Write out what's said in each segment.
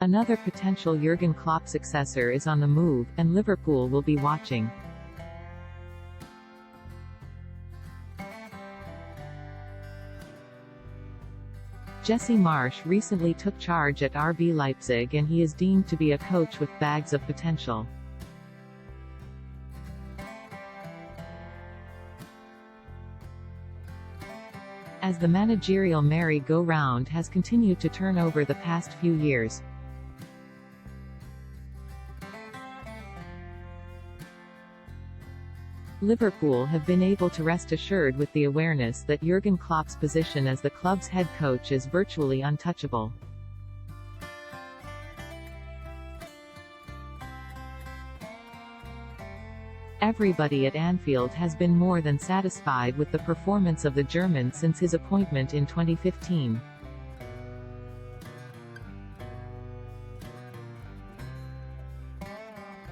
Another potential Jurgen Klopp successor is on the move, and Liverpool will be watching. Jesse Marsch recently took charge at RB Leipzig, and he is deemed to be a coach with bags of potential. As the managerial merry-go-round has continued to turn over the past few years, Liverpool have been able to rest assured with the awareness that Jurgen Klopp's position as the club's head coach is virtually untouchable. Everybody at Anfield has been more than satisfied with the performance of the German since his appointment in 2015.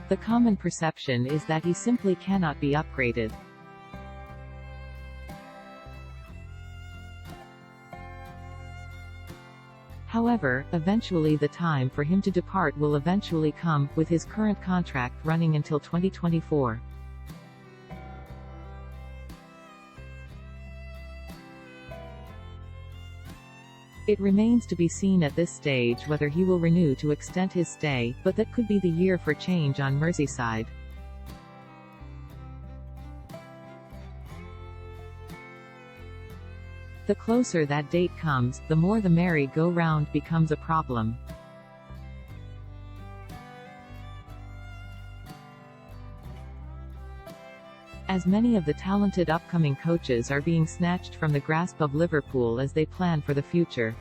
The common perception is that he simply cannot be upgraded. However, eventually the time for him to depart will eventually come, with his current contract running until 2024. It remains to be seen at this stage whether he will renew to extend his stay, but that could be the year for change on Merseyside. The closer that date comes, the more the merry-go-round becomes a problem. As many of the talented upcoming coaches are being snatched from the grasp of Liverpool as they plan for the future.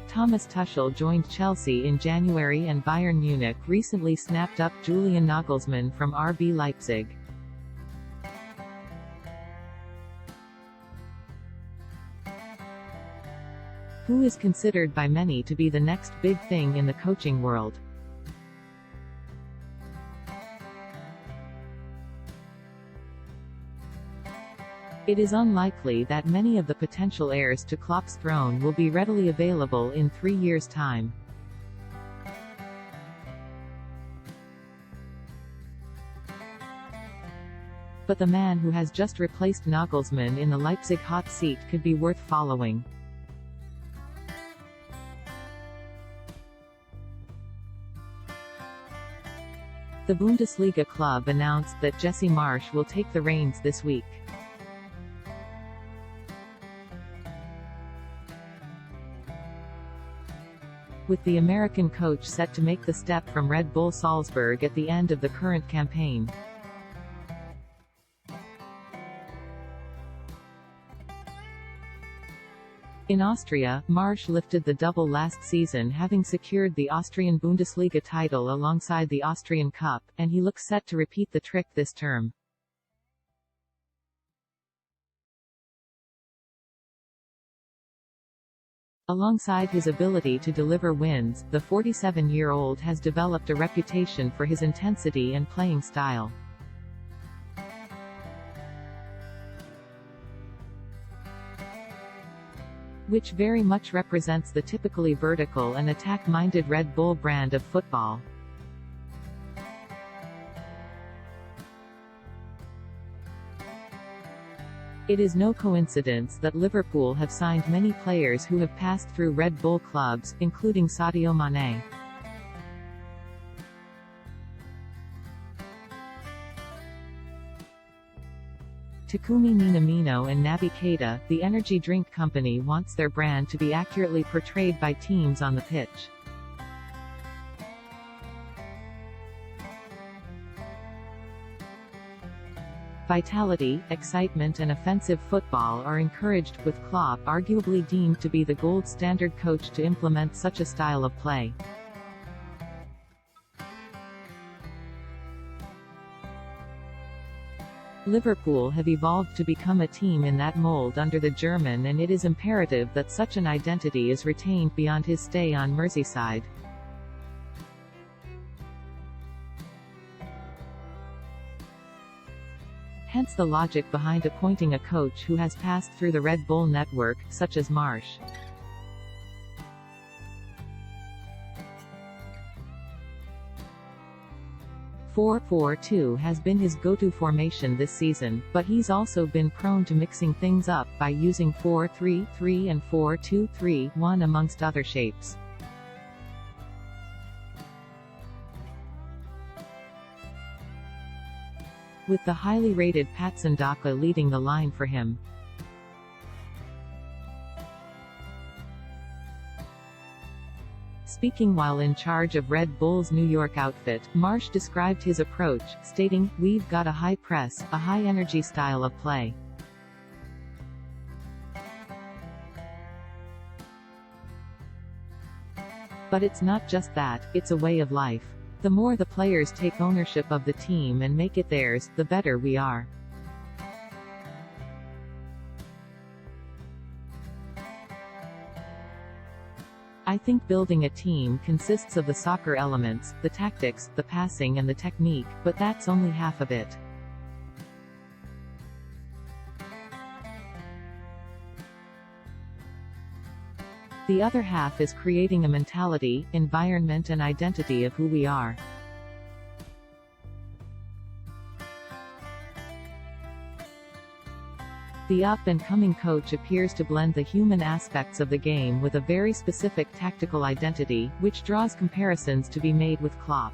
Thomas Tuchel joined Chelsea in January, and Bayern Munich recently snapped up Julian Nagelsmann from RB Leipzig. Who is considered by many to be the next big thing in the coaching world? It is unlikely that many of the potential heirs to Klopp's throne will be readily available in 3 years' time. But the man who has just replaced Nagelsmann in the Leipzig hot seat could be worth following. The Bundesliga club announced that Jesse Marsch will take the reins this week. With the American coach set to make the step from Red Bull Salzburg at the end of the current campaign. In Austria, Marsch lifted the double last season, having secured the Austrian Bundesliga title alongside the Austrian Cup, and he looks set to repeat the trick this term. Alongside his ability to deliver wins, the 47-year-old has developed a reputation for his intensity and playing style, which very much represents the typically vertical and attack-minded Red Bull brand of football. It is no coincidence that Liverpool have signed many players who have passed through Red Bull clubs, including Sadio Mane, Takumi Minamino and Naby Keita. The energy drink company wants their brand to be accurately portrayed by teams on the pitch. Vitality, excitement and offensive football are encouraged, with Klopp arguably deemed to be the gold standard coach to implement such a style of play. Liverpool have evolved to become a team in that mold under the German, and it is imperative that such an identity is retained beyond his stay on Merseyside. Hence the logic behind appointing a coach who has passed through the Red Bull network, such as Marsch. 4-4-2 has been his go-to formation this season, but he's also been prone to mixing things up by using 4-3-3 and 4-2-3-1 amongst other shapes. With the highly rated Patson Daka leading the line for him. Speaking while in charge of Red Bull's New York outfit, Marsch described his approach, stating, "We've got a high press, a high-energy style of play. But it's not just that, it's a way of life. The more the players take ownership of the team and make it theirs, the better we are." I think building a team consists of the soccer elements, the tactics, the passing and the technique, but that's only half of it. The other half is creating a mentality, environment and identity of who we are. The up-and-coming coach appears to blend the human aspects of the game with a very specific tactical identity, which draws comparisons to be made with Klopp.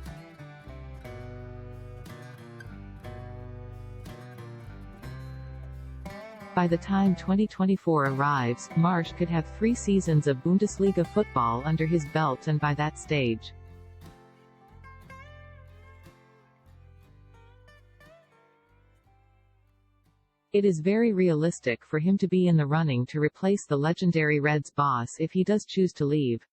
By the time 2024 arrives, Marsch could have 3 seasons of Bundesliga football under his belt, and by that stage, it is very realistic for him to be in the running to replace the legendary Reds boss if he does choose to leave.